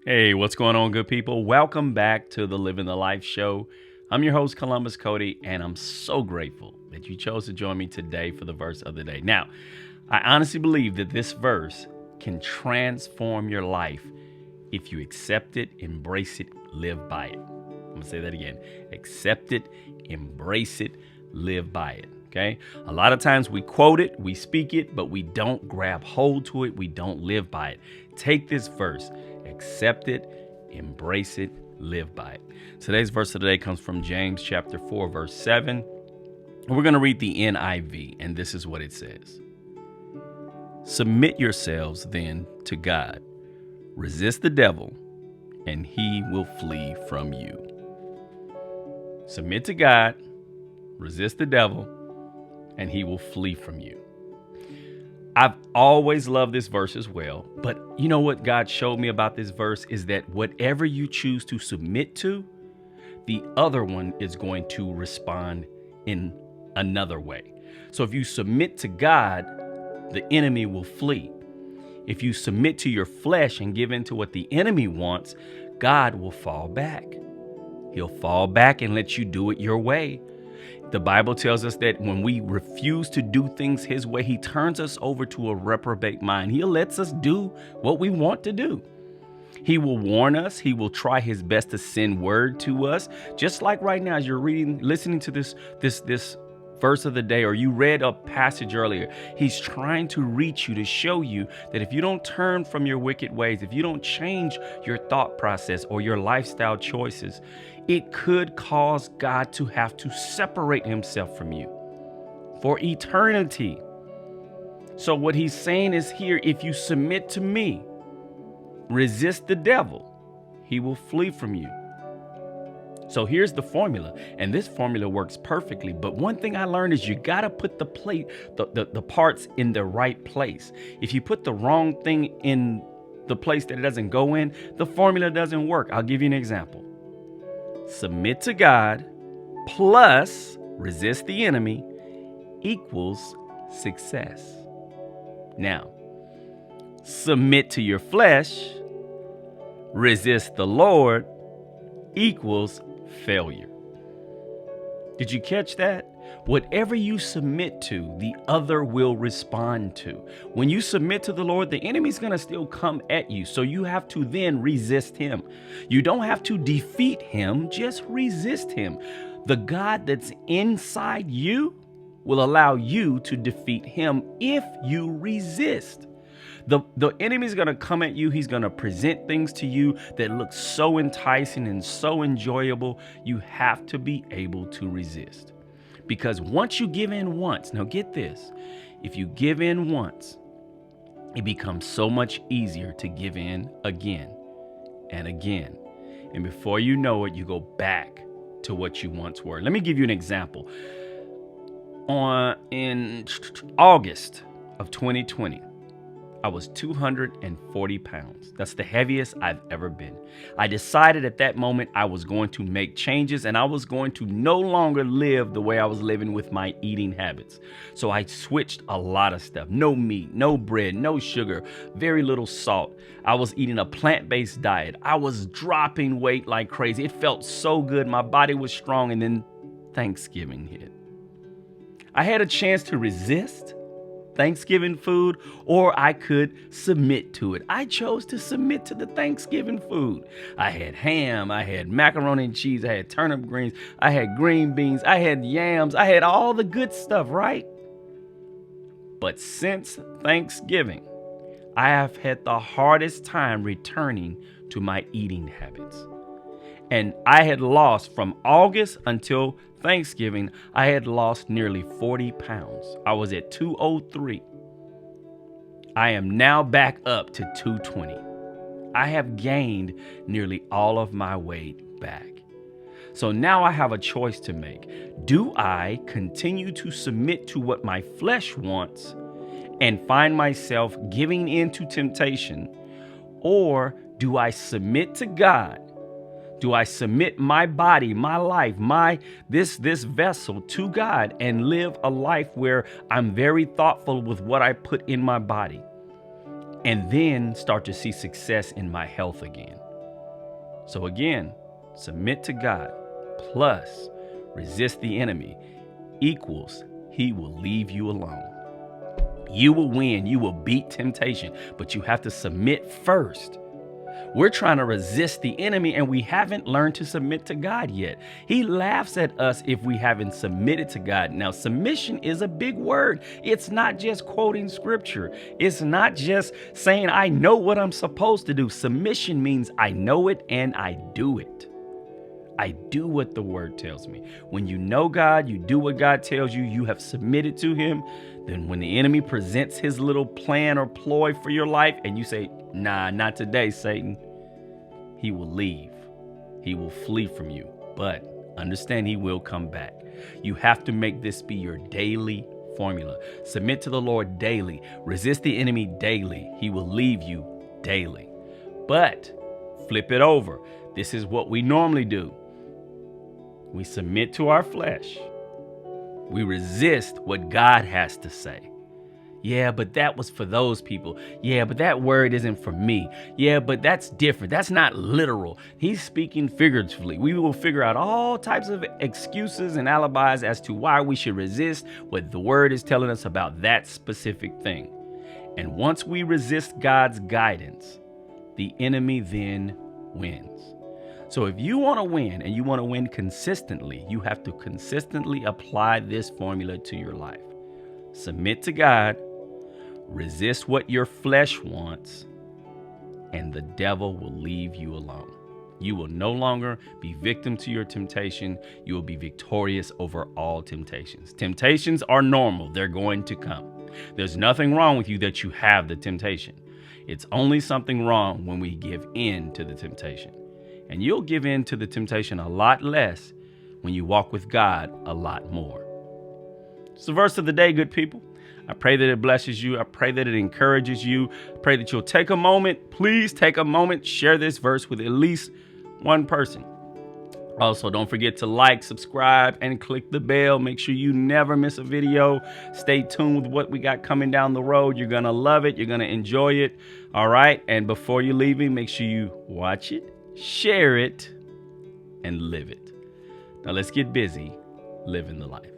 Hey, what's going on, good people? Welcome back to the Living the Life show. I'm your host, Columbus Cody, and I'm so grateful that you chose to join me today for the verse of the day. Now, I honestly believe that this verse can transform your life if you accept it, embrace it, live by it. I'm going to say that again. Accept it, embrace it, live by it. Okay? A lot of times we quote it, we speak it, but we don't grab hold to it. We don't live by it. Take this verse, accept it, embrace it, live by it. Today's verse of the day comes from James chapter 4, verse 7. We're going to read the NIV, and this is what it says. Submit yourselves then to God. Resist the devil, and he will flee from you. Submit to God, resist the devil, and he will flee from you. I've always loved this verse as well, but you know what God showed me about this verse is that whatever you choose to submit to, the other one is going to respond in another way. So if you submit to God, the enemy will flee. If you submit to your flesh and give in to what the enemy wants, God will fall back. He'll fall back and let you do it your way. The Bible tells us that when we refuse to do things his way, he turns us over to a reprobate mind. He lets us do what we want to do. He will warn us. He will try his best to send word to us. Just like right now, as you're listening to this verse of the day, or you read a passage earlier, he's trying to reach you to show you that if you don't turn from your wicked ways, if you don't change your thought process or your lifestyle choices, it could cause God to have to separate himself from you for eternity. So what he's saying is here, if you submit to me, resist the devil, he will flee from you. So here's the formula, and this formula works perfectly. But one thing I learned is you got to put the parts in the right place. If you put the wrong thing in the place that it doesn't go in, the formula doesn't work. I'll give you an example. Submit to God plus resist the enemy equals success. Now, submit to your flesh, resist the Lord equals failure. Did you catch that? Whatever you submit to, the other will respond to. When you submit to the Lord, the enemy's going to still come at you. So you have to then resist him. You don't have to defeat him, just resist him. The God that's inside you will allow you to defeat him if you resist. The enemy's going to come at you. He's going to present things to you that look so enticing and so enjoyable. You have to be able to resist. Because once you give in once, now get this, if you give in once, it becomes so much easier to give in again and again. And before you know it, you go back to what you once were. Let me give you an example. In August of 2020, I was 240 pounds. That's the heaviest I've ever been. I decided at that moment I was going to make changes and I was going to no longer live the way I was living with my eating habits. So I switched a lot of stuff. No meat, no bread, no sugar, very little salt. I was eating a plant-based diet. I was dropping weight like crazy. It felt so good. My body was strong. And then Thanksgiving hit. I had a chance to resist Thanksgiving food, or I could submit to it. I chose to submit to the Thanksgiving food. I had ham, I had macaroni and cheese, I had turnip greens, I had green beans, I had yams, I had all the good stuff, right? But since Thanksgiving, I have had the hardest time returning to my eating habits. And I had lost from August until Thanksgiving, I had lost nearly 40 pounds. I was at 203. I am now back up to 220. I have gained nearly all of my weight back. So now I have a choice to make. Do I continue to submit to what my flesh wants and find myself giving in to temptation? Or do I submit to God? Do I submit my body, my life, this vessel to God and live a life where I'm very thoughtful with what I put in my body and then start to see success in my health again? So again, submit to God plus resist the enemy equals he will leave you alone. You will win. You will beat temptation, but you have to submit first. We're trying to resist the enemy and we haven't learned to submit to God yet. He laughs at us if we haven't submitted to God. Now, submission is a big word. It's not just quoting scripture. It's not just saying, I know what I'm supposed to do. Submission means I know it and I do it. I do what the word tells me. When you know God, you do what God tells you, you have submitted to him. Then when the enemy presents his little plan or ploy for your life and you say, nah, not today, Satan, he will leave. He will flee from you. But understand he will come back. You have to make this be your daily formula. Submit to the Lord daily. Resist the enemy daily. He will leave you daily. But flip it over. This is what we normally do. We submit to our flesh. We resist what God has to say. Yeah, but that was for those people. Yeah, but that word isn't for me. Yeah, but that's different. That's not literal. He's speaking figuratively. We will figure out all types of excuses and alibis as to why we should resist what the word is telling us about that specific thing. And once we resist God's guidance, the enemy then wins. So if you want to win and you want to win consistently, you have to consistently apply this formula to your life. Submit to God, resist what your flesh wants, and the devil will leave you alone. You will no longer be victim to your temptation. You will be victorious over all temptations. Temptations are normal. They're going to come. There's nothing wrong with you that you have the temptation. It's only something wrong when we give in to the temptation. And you'll give in to the temptation a lot less when you walk with God a lot more. It's the verse of the day, good people. I pray that it blesses you. I pray that it encourages you. I pray that you'll take a moment. Please take a moment. Share this verse with at least one person. Also, don't forget to like, subscribe, and click the bell. Make sure you never miss a video. Stay tuned with what we got coming down the road. You're going to love it. You're going to enjoy it. All right. And before you're leaving, make sure you watch it, share it, and live it. Now let's get busy living the life.